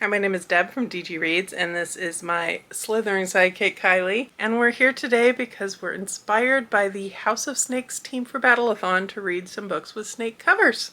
Hi, my name is Deb from DG Reads, and this is my slithering sidekick, Kylie. And we're here today because we're inspired by the House of Snakes team for Battleathon to read some books with snake covers.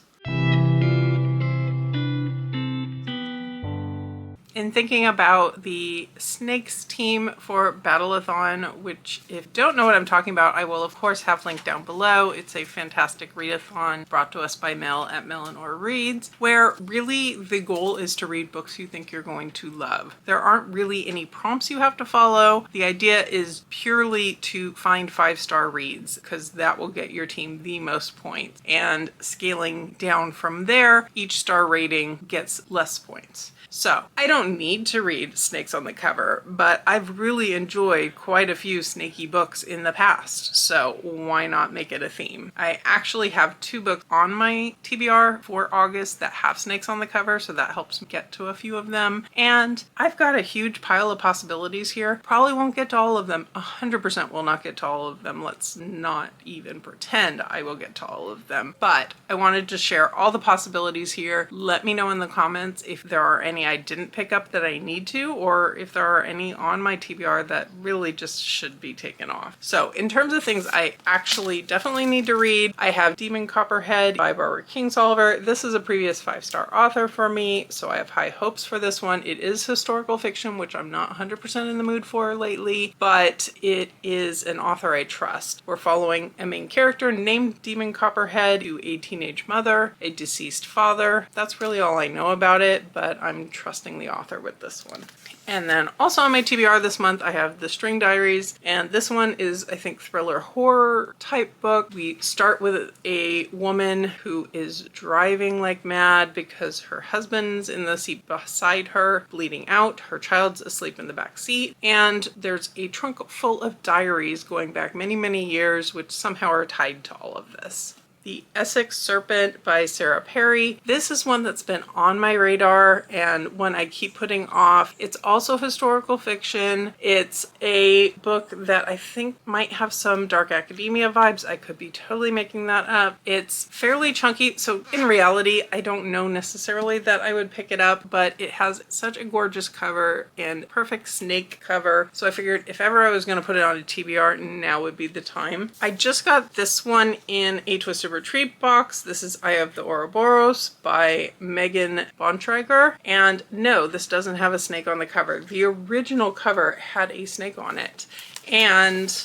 In thinking about the Snakes team for Battleathon, which if you don't know what I'm talking about, I will of course have linked down below. It's a fantastic readathon brought to us by Mel at Mel Reads, where really the goal is to read books you think you're going to love. There aren't really any prompts you have to follow. The idea is purely to find 5-star reads, because that will get your team the most points. And scaling down from there, each star rating gets less points. So I don't need to read snakes on the cover, but I've really enjoyed quite a few snaky books in the past, so why not make it a theme? I actually have 2 books on my TBR for August that have snakes on the cover, so that helps me get to a few of them. And I've got a huge pile of possibilities here. Probably won't get to all of them. 100% will not get to all of them. Let's not even pretend I will get to all of them. But I wanted to share all the possibilities here. Let me know in the comments if there are any I didn't pick up that I need to, or if there are any on my TBR that really just should be taken off. So in terms of things I actually definitely need to read, I have Demon Copperhead by Barbara Kingsolver. This is a previous 5-star author for me, so I have high hopes for this one. It is historical fiction, which I'm not 100% in the mood for lately, but it is an author I trust. We're following a main character named Demon Copperhead, to a teenage mother, a deceased father. That's really all I know about it, but I'm trusting the author with this one. And then also on my TBR this month, I have The String Diaries, and this one is, I think, thriller horror type book. We start with a woman who is driving like mad because her husband's in the seat beside her, bleeding out. Her child's asleep in the back seat, and there's a trunk full of diaries going back many, many years, which somehow are tied to all of this. The Essex Serpent by Sarah Perry. This is one that's been on my radar and one I keep putting off. It's also historical fiction. It's a book that I think might have some dark academia vibes. I could be totally making that up. It's fairly chunky, so in reality, I don't know necessarily that I would pick it up, but it has such a gorgeous cover and perfect snake cover. So I figured if ever I was going to put it on a TBR, now would be the time. I just got this one in a Twisted Retreat box. This is Eye of the Ouroboros by Megan Bontrager. And no, this doesn't have a snake on the cover. The original cover had a snake on it. And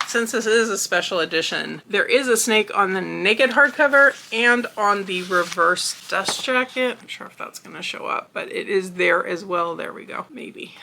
since this is a special edition, there is a snake on the naked hardcover and on the reverse dust jacket. I'm not sure if that's going to show up, but it is there as well. There we go, maybe.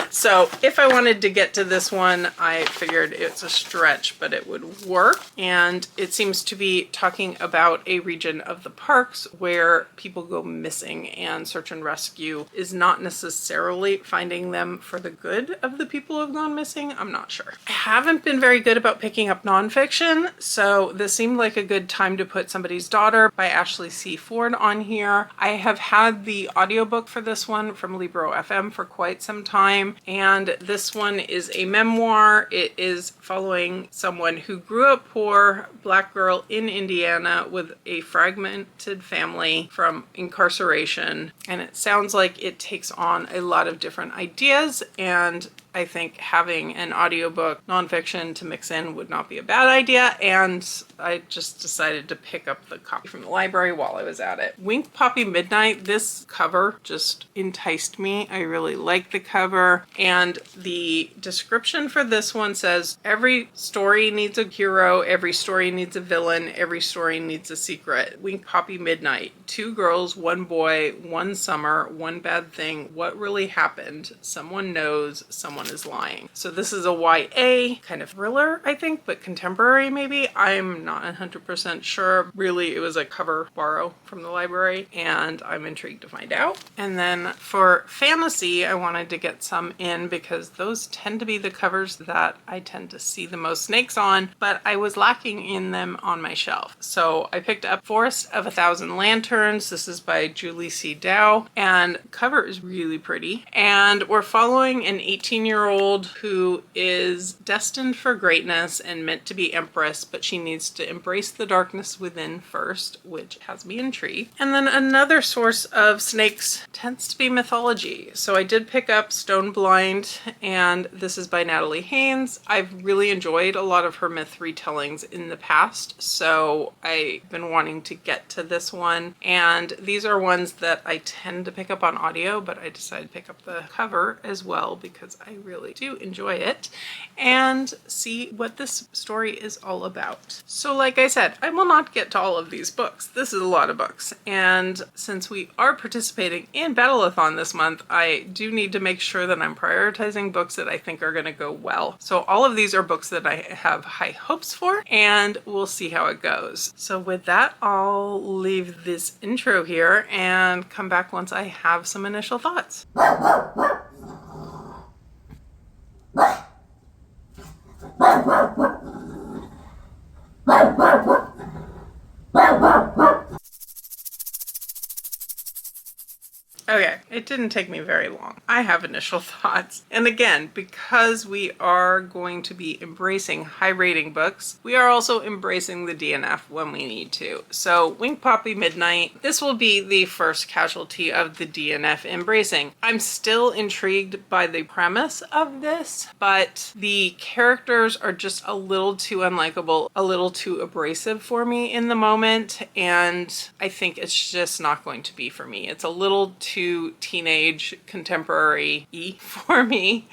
So if I wanted to get to this one, I figured it's a stretch, but it would work. And it seems to be talking about a region of the parks where people go missing, and search and rescue is not necessarily finding them for the good of the people who have gone missing. I'm not sure. I haven't been very good about picking up nonfiction, so this seemed like a good time to put Somebody's Daughter by Ashley C. Ford on here. I have had the audiobook for this one from Libro FM for quite some time, and this one is a memoir. It is following someone who grew up poor, Black girl in Indiana with a fragmented family from incarceration, and it sounds like it takes on a lot of different ideas, and I think having an audiobook nonfiction to mix in would not be a bad idea, and I just decided to pick up the copy from the library while I was at it. Wink Poppy Midnight, this cover just enticed me. I really like the cover, and the description for this one says, every story needs a hero, every story needs a villain, every story needs a secret. Wink Poppy Midnight, 2 girls, 1 boy, 1 summer, 1 bad thing. What really happened? Someone knows, someone is lying. So this is a YA kind of thriller, I think, but contemporary maybe. I'm not 100% sure. Really, it was a cover borrow from the library, and I'm intrigued to find out. And then for fantasy, I wanted to get some in because those tend to be the covers that I tend to see the most snakes on, but I was lacking in them on my shelf. So I picked up Forest of a Thousand Lanterns. This is by Julie C. Dow, and cover is really pretty. And we're following an 18-year-old 14-year-old who is destined for greatness and meant to be empress, but she needs to embrace the darkness within first, which has me intrigued. And then another source of snakes tends to be mythology. So I did pick up Stone Blind, and this is by Natalie Haynes. I've really enjoyed a lot of her myth retellings in the past, so I've been wanting to get to this one. And these are ones that I tend to pick up on audio, but I decided to pick up the cover as well because I really do enjoy it and see what this story is all about. So like I said, I will not get to all of these books. This is a lot of books. And since we are participating in Battleathon this month, I do need to make sure that I'm prioritizing books that I think are going to go well. So all of these are books that I have high hopes for, and we'll see how it goes. So with that, I'll leave this intro here and come back once I have some initial thoughts. Okay, it didn't take me very long. I have initial thoughts. And again, because we are going to be embracing high rating books, we are also embracing the DNF when we need to. So Wink Poppy Midnight, this will be the first casualty of the DNF embracing. I'm still intrigued by the premise of this, but the characters are just a little too unlikable, a little too abrasive for me in the moment, and I think it's just not going to be for me. It's a little too teenage contemporary-y for me.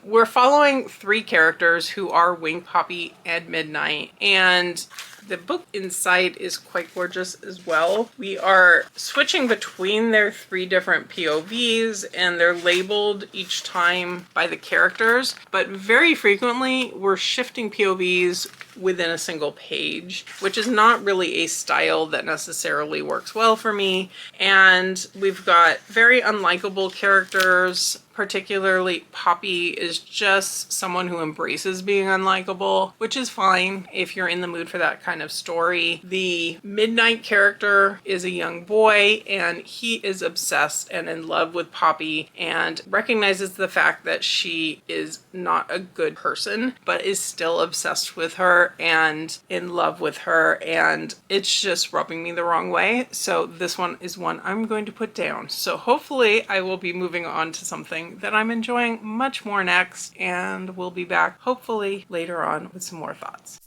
We're following three characters who are Wink, Poppy, and Midnight, and the book inside is quite gorgeous as well. We are switching between their three different POVs, and they're labeled each time by the characters, but very frequently we're shifting POVs within a single page, which is not really a style that necessarily works well for me. And we've got very unlikable characters. Particularly Poppy is just someone who embraces being unlikable, which is fine if you're in the mood for that kind of story. The Midnight character is a young boy, and he is obsessed and in love with Poppy and recognizes the fact that she is not a good person, but is still obsessed with her and in love with her, and it's just rubbing me the wrong way. So this one is one I'm going to put down. So hopefully I will be moving on to something that I'm enjoying much more next, and we'll be back hopefully later on with some more thoughts.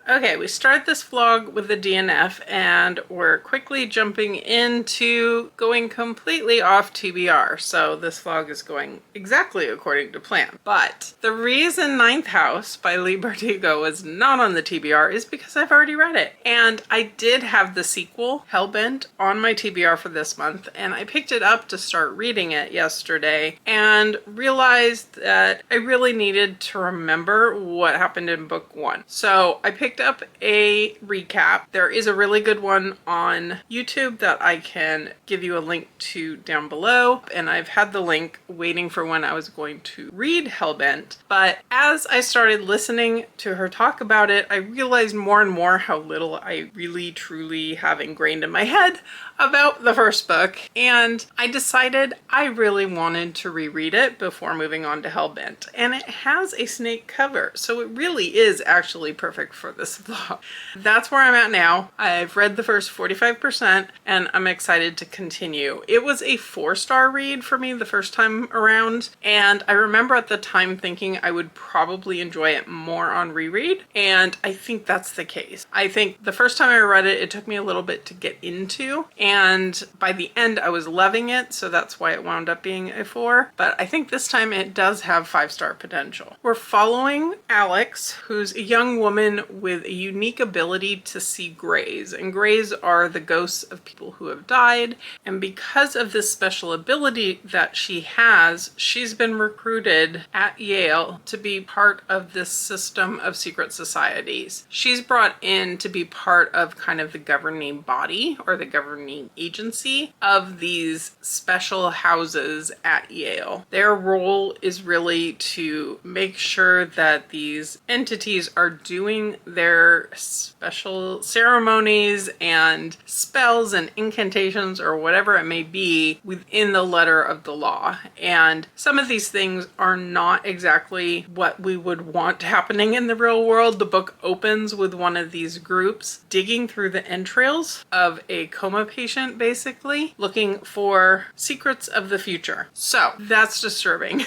Okay, we start this vlog with the DNF, and we're quickly jumping into going completely off TBR. So this vlog is going exactly according to plan. But the reason Ninth House by Leigh Bardugo was not on the TBR is because I've already read it. And I did have the sequel, Hellbent, on my TBR for this month, and I picked it up to start reading it yesterday and realized that I really needed to remember what happened in book one. So I picked up a recap. There is a really good one on YouTube that I can give you a link to down below, and I've had the link waiting for when I was going to read Hellbent. But as I started listening to her talk about it, I realized more and more how little I really truly have ingrained in my head about the first book, and I decided I really wanted to reread it before moving on to Hellbent. And it has a snake cover, so it really is actually perfect for this vlog. That's where I'm at now. I've read the first 45% and I'm excited to continue. It was a 4-star read for me the first time around, and I remember at the time thinking I would probably enjoy it more on reread, and I think that's the case. I think the first time I read it, it took me a little bit to get into, and by the end I was loving it, so that's why it wound up being a 4. But I think this time it does have 5-star potential. We're following Alex, who's a young woman with a unique ability to see grays, and grays are the ghosts of people who have died, and because of this special ability that she has, she's been recruited at Yale to be part of this system of secret societies. She's brought in to be part of kind of the governing body or the governing agency of these special houses at Yale. Their role is really to make sure that these entities are doing their their special ceremonies and spells and incantations or whatever it may be within the letter of the law. And some of these things are not exactly what we would want happening in the real world. The book opens with one of these groups digging through the entrails of a coma patient, basically looking for secrets of the future. So that's disturbing.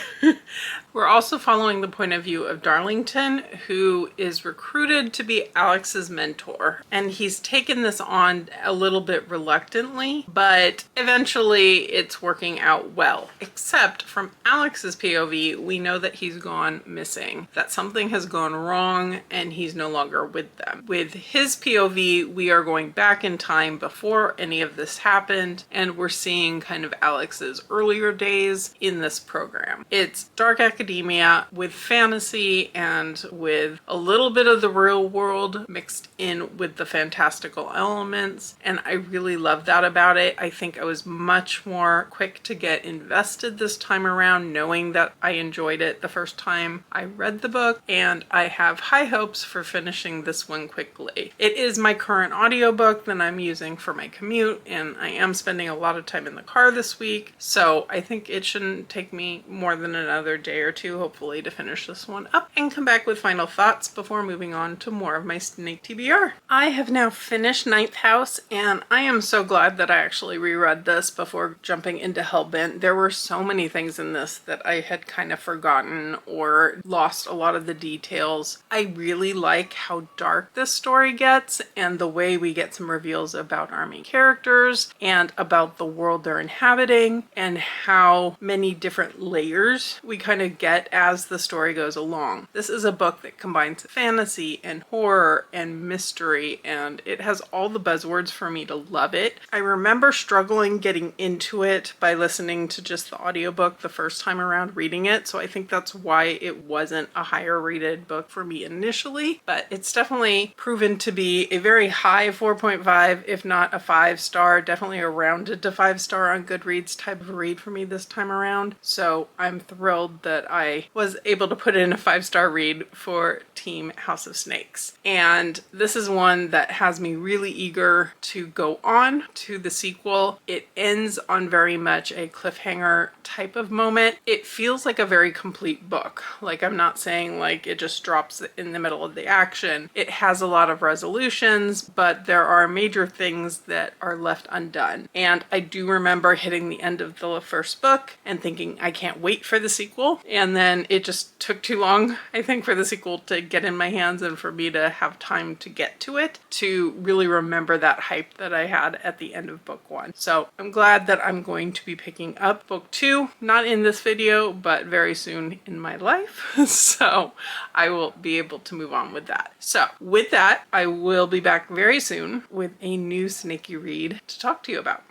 We're also following the point of view of Darlington, who is recruited to be Alex's mentor. And he's taken this on a little bit reluctantly, but eventually it's working out well. Except from Alex's POV, we know that he's gone missing, that something has gone wrong and he's no longer with them. With his POV, we are going back in time before any of this happened, and we're seeing kind of Alex's earlier days in this program. It's dark academia with fantasy and with a little bit of the real world mixed in with the fantastical elements, and I really love that about it. I think I was much more quick to get invested this time around, knowing that I enjoyed it the first time I read the book, and I have high hopes for finishing this one quickly. It is my current audiobook that I'm using for my commute, and I am spending a lot of time in the car this week, so I think it shouldn't take me more than another day or two, hopefully, to finish this one up and come back with final thoughts before moving on to more of my snake TBR. I have now finished Ninth House, and I am so glad that I actually reread this before jumping into Hellbent. There were so many things in this that I had kind of forgotten or lost a lot of the details. I really like how dark this story gets and the way we get some reveals about our main characters and about the world they're inhabiting and how many different layers we kind of get as the story goes along. This is a book that combines fantasy and horror and mystery, and it has all the buzzwords for me to love it. I remember struggling getting into it by listening to just the audiobook the first time around reading it, so I think that's why it wasn't a higher rated book for me initially, but it's definitely proven to be a very high 4.5, if not a 5-star, definitely a rounded to 5-star on Goodreads type of read for me this time around. So I'm thrilled that I was able to put in a 5-star read for Team House of Snakes. And this is one that has me really eager to go on to the sequel. It ends on very much a cliffhanger type of moment. It feels like a very complete book. Like, I'm not saying like it just drops in the middle of the action. It has a lot of resolutions, but there are major things that are left undone. And I do remember hitting the end of the first book and thinking, I can't wait for the sequel. And then it just took too long, I think, for the sequel to get in my hands and for me to have time to get to it, to really remember that hype that I had at the end of book 1. So I'm glad that I'm going to be picking up book 2, not in this video, but very soon in my life. So I will be able to move on with that. So with that, I will be back very soon with a new snaky read to talk to you about.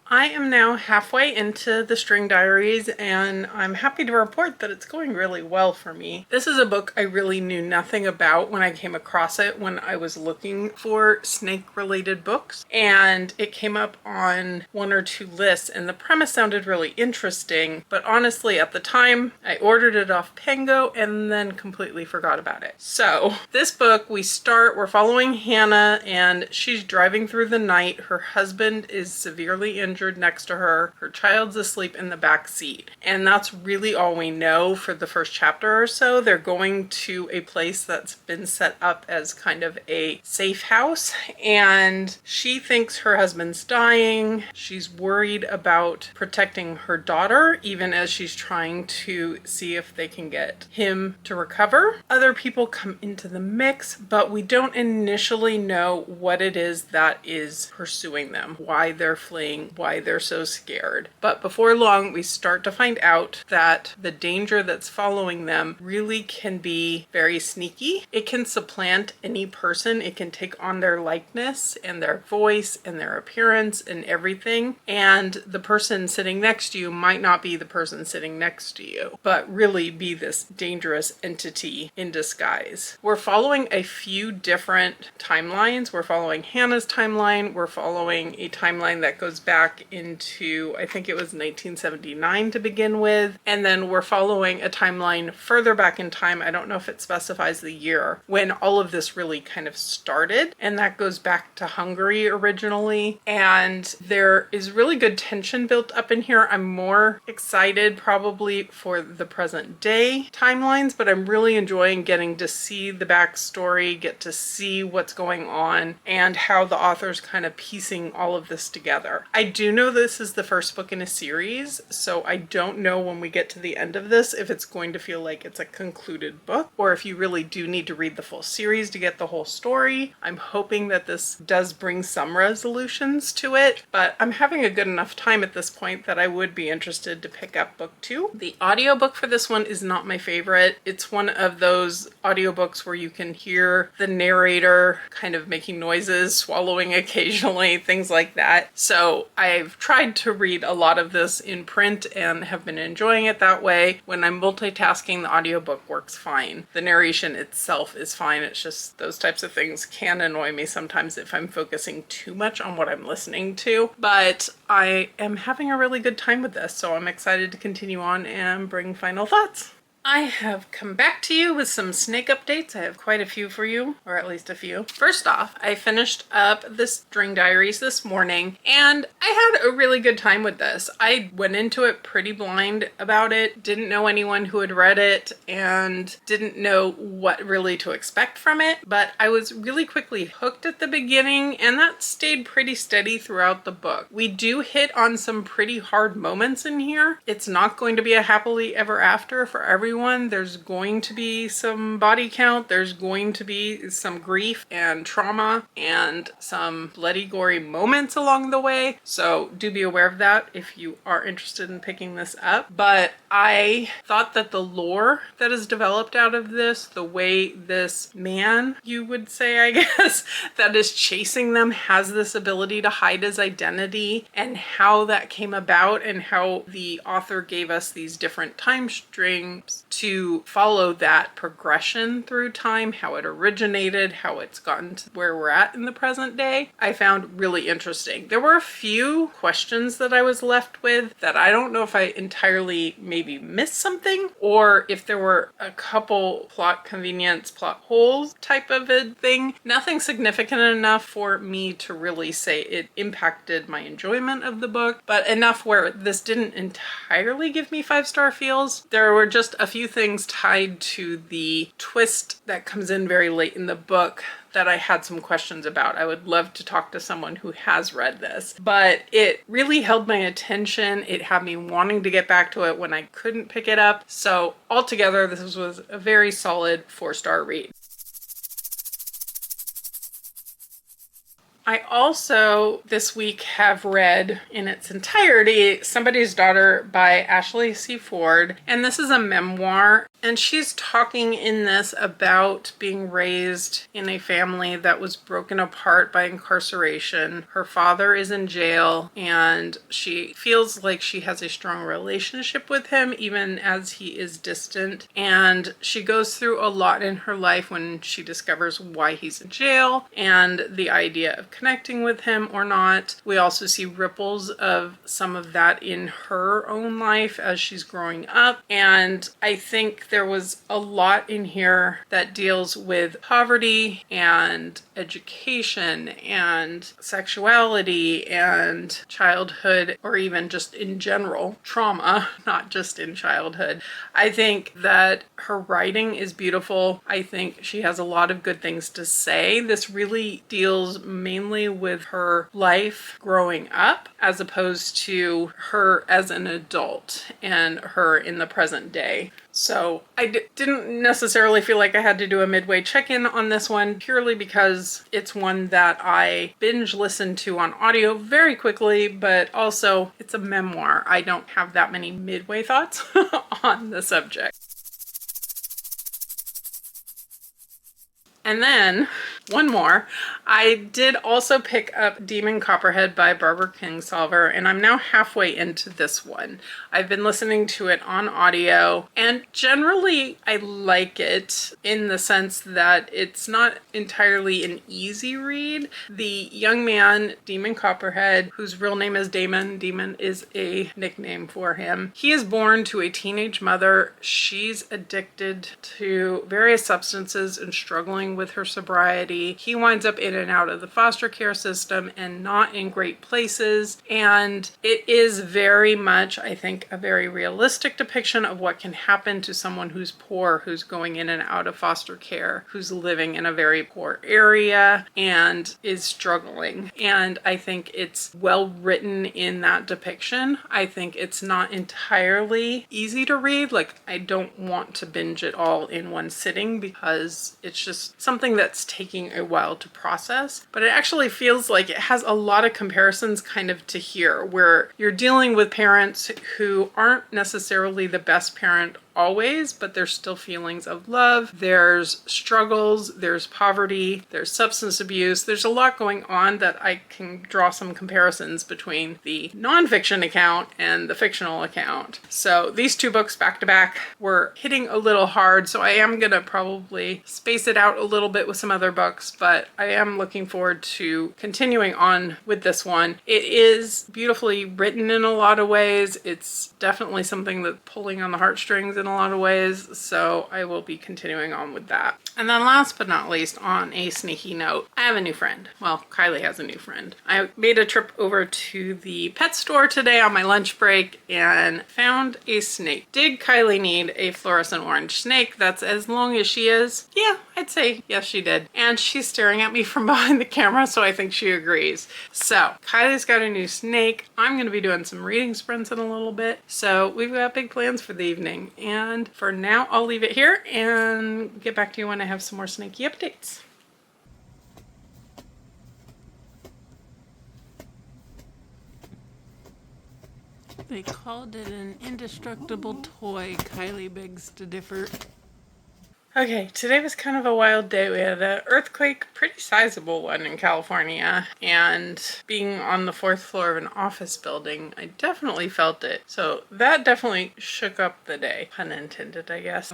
I am now halfway into the String Diaries, and I'm happy to report that it's going really well for me. This is a book I really knew nothing about when I came across it when I was looking for snake-related books, and it came up on 1 or 2 lists, and the premise sounded really interesting, but honestly, at the time, I ordered it off Pango and then completely forgot about it. So, this book, we're following Hannah, and she's driving through the night. Her husband is severely injured next to her. Her child's asleep in the back seat. And that's really all we know for the first chapter or so. They're going to a place that's been set up as kind of a safe house, and she thinks her husband's dying. She's worried about protecting her daughter, even as she's trying to see if they can get him to recover. Other people come into the mix, but we don't initially know what it is that is pursuing them, why they're fleeing, why they're so scared. But before long, we start to find out that the danger that's following them really can be very sneaky. It can supplant any person. It can take on their likeness and their voice and their appearance and everything. And the person sitting next to you might not be the person sitting next to you, but really be this dangerous entity in disguise. We're following a few different timelines. We're following Hannah's timeline. We're following a timeline that goes back back into, I think it was 1979 to begin with. And then we're following a timeline further back in time. I don't know if it specifies the year when all of this really kind of started. And that goes back to Hungary originally. And there is really good tension built up in here. I'm more excited probably for the present day timelines, but I'm really enjoying getting to see the backstory, get to see what's going on, and how the author's kind of piecing all of this together. I do know this is the first book in a series, so I don't know when we get to the end of this if it's going to feel like it's a concluded book, or if you really do need to read the full series to get the whole story. I'm hoping that this does bring some resolutions to it, but I'm having a good enough time at this point that I would be interested to pick up book 2. The audiobook for this one is not my favorite. It's one of those audiobooks where you can hear the narrator kind of making noises, swallowing occasionally, things like that. So I've tried to read a lot of this in print and have been enjoying it that way. When I'm multitasking, the audiobook works fine. The narration itself is fine. It's just those types of things can annoy me sometimes if I'm focusing too much on what I'm listening to. But I am having a really good time with this, so I'm excited to continue on and bring final thoughts. I have come back to you with some snake updates. I have quite a few for you, or at least a few. First off, I finished up the String Diaries this morning, and I had a really good time with this. I went into it pretty blind about it, didn't know anyone who had read it, and didn't know what really to expect from it, but I was really quickly hooked at the beginning, and that stayed pretty steady throughout the book. We do hit on some pretty hard moments in here. It's not going to be a happily ever after for everyone. There's going to be some body count, there's going to be some grief and trauma and some bloody gory moments along the way, so do be aware of that if you are interested in picking this up. But I thought that the lore that is developed out of this, the way this man, you would say, I guess, that is chasing them has this ability to hide his identity, and how that came about, and how the author gave us these different time strings to follow that progression through time, how it originated, how it's gotten to where we're at in the present day, I found really interesting. There were a few questions that I was left with that I don't know if I entirely maybe missed something, or if there were a couple plot convenience, plot holes type of a thing. Nothing significant enough for me to really say it impacted my enjoyment of the book, but enough where this didn't entirely give me 5-star feels. There were just a few things tied to the twist that comes in very late in the book that I had some questions about. I would love to talk to someone who has read this, but it really held my attention. It had me wanting to get back to it when I couldn't pick it up. So altogether, this was a very solid 4-star read. I also this week have read in its entirety Somebody's Daughter by Ashley C. Ford, and this is a memoir, and she's talking in this about being raised in a family that was broken apart by incarceration. Her father is in jail, and she feels like she has a strong relationship with him even as he is distant, and she goes through a lot in her life when she discovers why he's in jail and the idea of connecting with him or not. We also see ripples of some of that in her own life as she's growing up, and I think there was a lot in here that deals with poverty and education and sexuality and childhood, or even just in general trauma, not just in childhood. I think that her writing is beautiful. I think she has a lot of good things to say. This really deals mainly with her life growing up as opposed to her as an adult and her in the present day. So I didn't necessarily feel like I had to do a midway check-in on this one, purely because it's one that I binge listened to on audio very quickly, but also it's a memoir. I don't have that many midway thoughts on the subject. And then One more. I did also pick up Demon Copperhead by Barbara Kingsolver, and I'm now halfway into this one. I've been listening to it on audio, and generally I like it in the sense that it's not entirely an easy read. The young man, Demon Copperhead, whose real name is Damon, Demon is a nickname for him. He is born to a teenage mother. She's addicted to various substances and struggling with her sobriety. He winds up in and out of the foster care system and not in great places. And it is very much, I think, a very realistic depiction of what can happen to someone who's poor, who's going in and out of foster care, who's living in a very poor area and is struggling. And I think it's well written in that depiction. I think it's not entirely easy to read. Like, I don't want to binge it all in one sitting because it's just something that's taking a while to process, but it actually feels like it has a lot of comparisons kind of to here, where you're dealing with parents who aren't necessarily the best parent always, but there's still feelings of love, there's struggles, there's poverty, there's substance abuse, there's a lot going on that I can draw some comparisons between the nonfiction account and the fictional account. So these two books back to back were hitting a little hard, so I am gonna probably space it out a little bit with some other books, but I am looking forward to continuing on with this one. It is beautifully written in a lot of ways. It's definitely something that's pulling on the heartstrings in a lot of ways, so I will be continuing on with that. And then last but not least, on a sneaky note, I have a new friend. Well, Kylie has a new friend. I made a trip over to the pet store today on my lunch break and found a snake. Did Kylie need a fluorescent orange snake that's as long as she is? Yeah, I'd say yes, she did. And she's staring at me from behind the camera, so I think she agrees. So Kylie's got a new snake. I'm going to be doing some reading sprints in a little bit, so we've got big plans for the evening. And for now, I'll leave it here and get back to you when I have some more snaky updates. They called it an indestructible toy. Kylie begs to differ. Okay, today was kind of a wild day. We had an earthquake, pretty sizable one in California, and being on the 4th floor of an office building, I definitely felt it. So that definitely shook up the day, pun intended, I guess.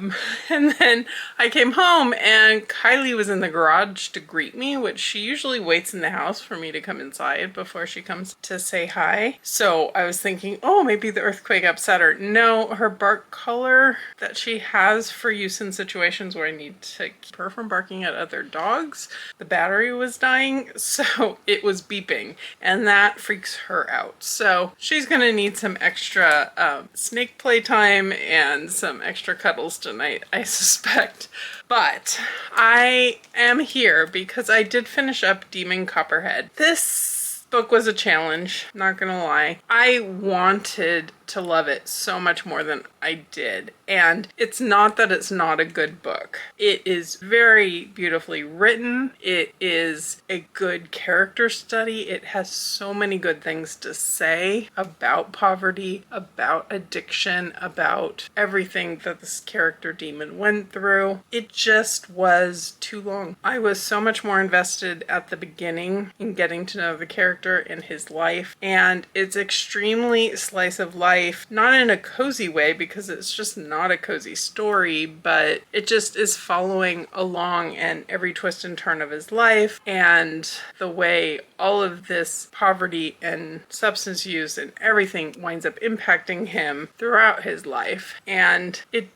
And then I came home and Kylie was in the garage to greet me, which she usually waits in the house for me to come inside before she comes to say hi. So I was thinking, oh, maybe the earthquake upset her. No, her bark collar that she has for use in situations where I need to keep her from barking at other dogs, the battery was dying, so it was beeping, and that freaks her out. So she's gonna need some extra snake playtime and some extra cuddles tonight, I suspect. But I am here because I did finish up Demon Copperhead. This book was a challenge, not gonna lie. I wanted to love it so much more than I did. And it's not that it's not a good book. It is very beautifully written. It is a good character study. It has so many good things to say about poverty, about addiction, about everything that this character Demon went through. It just was too long. I was so much more invested at the beginning in getting to know the character and his life. And it's extremely slice of life, not in a cozy way because it's just not a cozy story, but it just is following along and every twist and turn of his life and the way all of this poverty and substance use and everything winds up impacting him throughout his life. And it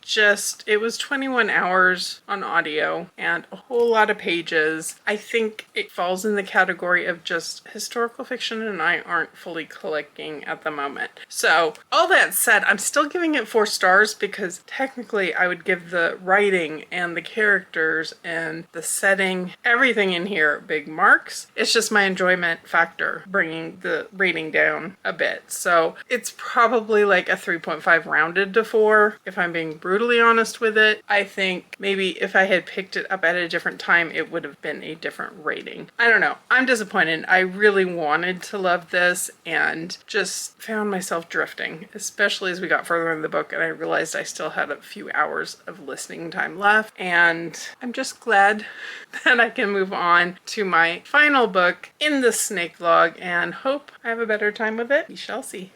was 21 hours on audio and a whole lot of pages. I think it falls in the category of just historical fiction and I aren't fully clicking at the moment. So all that said, I'm still giving it 4 stars because technically I would give the writing and the characters and the setting, everything in here, big marks. It's just my enjoyment factor bringing the rating down a bit. So it's probably like a 3.5 rounded to 4 if I'm being brutally honest with it. I think maybe if I had picked it up at a different time, it would have been a different rating. I don't know. I'm disappointed. I really wanted to love this and just found myself drifting. interesting, especially as we got further in the book and I realized I still had a few hours of listening time left. And I'm just glad that I can move on to my final book in the snake vlog and hope I have a better time with it. We shall see.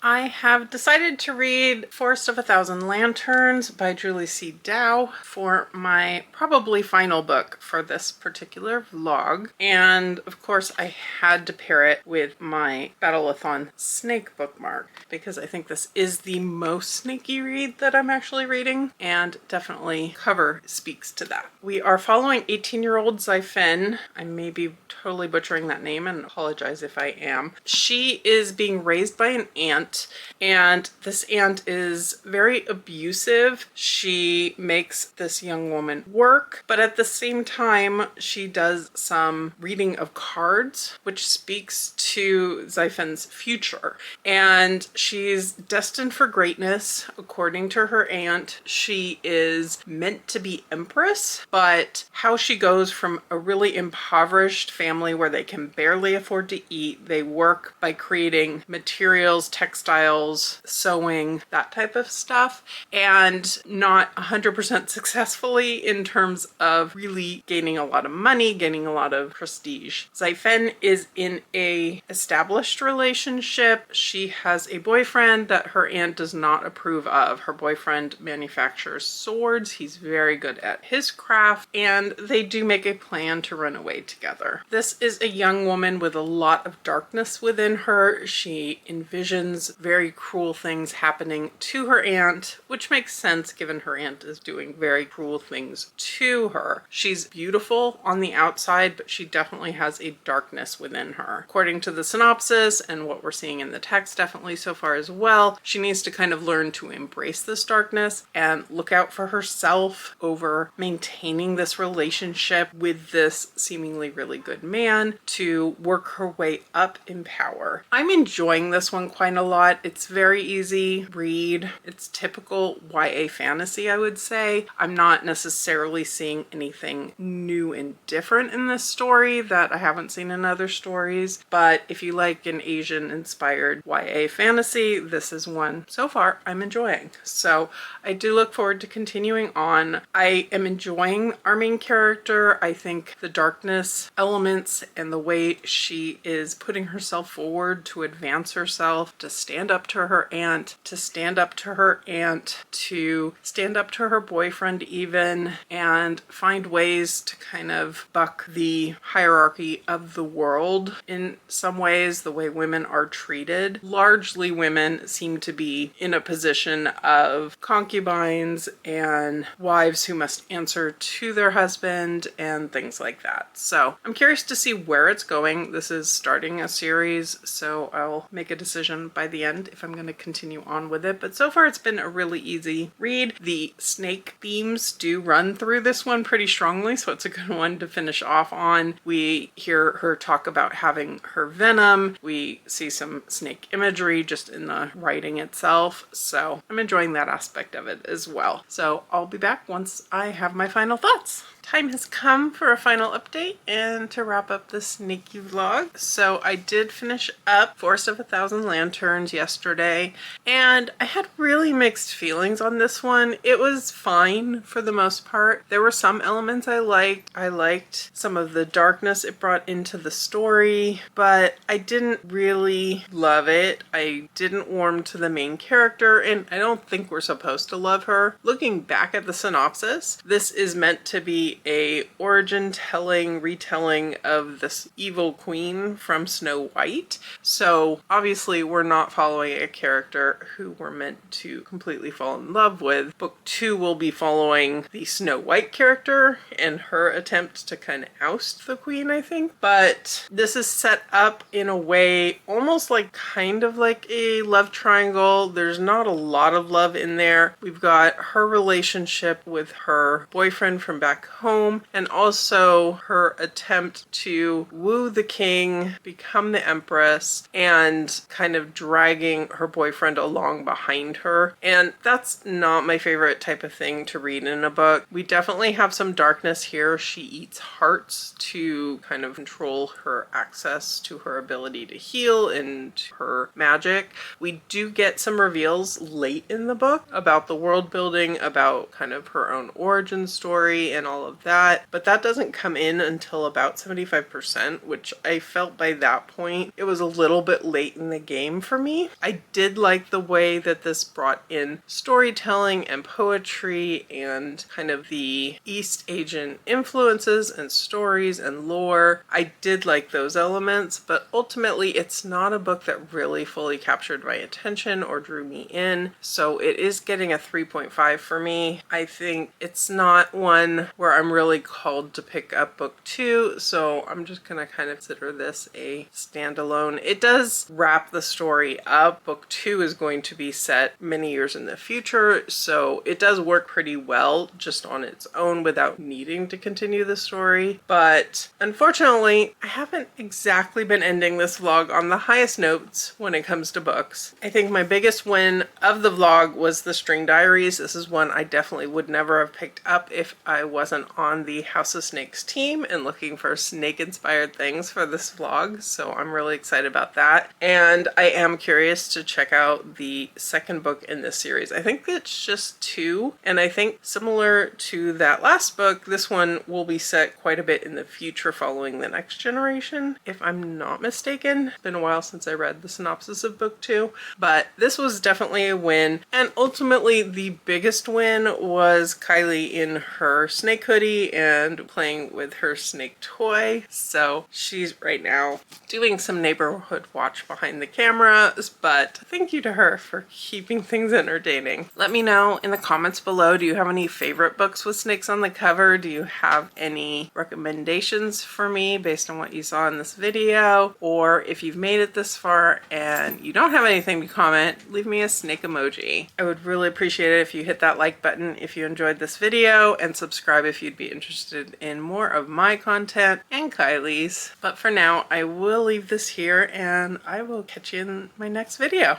I have decided to read Forest of a Thousand Lanterns by Julie C. Dow for my probably final book for this particular vlog. And of course I had to pair it with my Battleathon snake bookmark because I think this is the most snaky read that I'm actually reading, and definitely cover speaks to that. We are following 18-year-old Zyfen. I may be totally butchering that name and apologize if I am. She is being raised by an aunt, and this aunt is very abusive. She makes this young woman work, but at the same time she does some reading of cards which speaks to Zyfen's future, and she's destined for greatness according to her aunt. She is meant to be empress, but how she goes from a really impoverished family where they can barely afford to eat, they work by creating materials, textiles, sewing, that type of stuff, and not 100% successfully in terms of really gaining a lot of money, gaining a lot of prestige. Zyfen is in a established relationship. She has a boyfriend that her aunt does not approve of. Her boyfriend manufactures swords. He's very good at his craft, and they do make a plan to run away together. This is a young woman with a lot of darkness within her. She envisions very cruel things happening to her aunt, which makes sense given her aunt is doing very cruel things to her. She's beautiful on the outside, but she definitely has a darkness within her. According to the synopsis and what we're seeing in the text definitely so far as well, she needs to kind of learn to embrace this darkness and look out for herself over maintaining this relationship with this seemingly really good man to work her way up in power. I'm enjoying this one quite a lot. It's very easy read. It's typical YA fantasy, I would say. I'm not necessarily seeing anything new and different in this story that I haven't seen in other stories, but if you like an Asian inspired YA fantasy, this is one so far I'm enjoying. So I do look forward to continuing on. I am enjoying our main character. I think the darkness elements and the way she is putting herself forward to advance herself, to stand up to her aunt, to stand up to her aunt, to stand up to her boyfriend even, and find ways to kind of buck the hierarchy of the world in some ways, the way women are treated. Largely women seem to be in a position of concubines and wives who must answer to their husband and things like that. So I'm curious to see where it's going. This is starting a series, so I'll make a decision by the end if I'm going to continue on with it. But so far it's been a really easy read. The snake themes do run through this one pretty strongly, so it's a good one to finish off on. We hear her talk about having her venom. We see some snake imagery just in the writing itself, so I'm enjoying that aspect of it as well. So I'll be back once I have my final thoughts. Time has come for a final update and to wrap up the sneaky vlog. So I did finish up Forest of a Thousand Lanterns yesterday, and I had really mixed feelings on this one. It was fine for the most part. There were some elements I liked. I liked some of the darkness it brought into the story, but I didn't really love it. I didn't warm to the main character, and I don't think we're supposed to love her. Looking back at the synopsis, this is meant to be be a origin telling, retelling of this evil queen from Snow White. So obviously we're not following a character who we're meant to completely fall in love with. Book 2 will be following the Snow White character and her attempt to kind of oust the queen, I think. But this is set up in a way almost like kind of like a love triangle. There's not a lot of love in there. We've got her relationship with her boyfriend from back home and also her attempt to woo the king, become the empress, and kind of dragging her boyfriend along behind her. And that's not my favorite type of thing to read in a book. We definitely have some darkness here. She eats hearts to kind of control her access to her ability to heal and her magic. We do get some reveals late in the book about the world building, about kind of her own origin story and all of that, but that doesn't come in until about 75%, which I felt by that point it was a little bit late in the game for me. I did like the way that this brought in storytelling and poetry and kind of the East Asian influences and stories and lore. I did like those elements, but ultimately it's not a book that really fully captured my attention or drew me in, so it is getting a 3.5 for me. I think it's not one where I'm really called to pick up book 2, so I'm just gonna kind of consider this a standalone. It does wrap the story up. Book 2 is going to be set many years in the future, so it does work pretty well just on its own without needing to continue the story. But unfortunately, I haven't exactly been ending this vlog on the highest notes when it comes to books. I think my biggest win of the vlog was the String Diaries. This is one I definitely would never have picked up if I wasn't on the House of Snakes team and looking for snake inspired things for this vlog, so I'm really excited about that. And I am curious to check out the second book in this series. I think it's just 2, and I think similar to that last book, this one will be set quite a bit in the future following the next generation, if I'm not mistaken. It's been a while since I read the synopsis of book 2, but this was definitely a win. And ultimately the biggest win was Kylee in her snake hoodie and playing with her snake toy. So she's right now doing some neighborhood watch behind the cameras, but thank you to her for keeping things entertaining. Let me know in the comments below, do you have any favorite books with snakes on the cover? Do you have any recommendations for me based on what you saw in this video? Or if you've made it this far and you don't have anything to comment, leave me a snake emoji. I would really appreciate it if you hit that like button if you enjoyed this video, and subscribe if you'd be interested in more of my content and Kylie's. But for now, I will leave this here and I will catch you in my next video.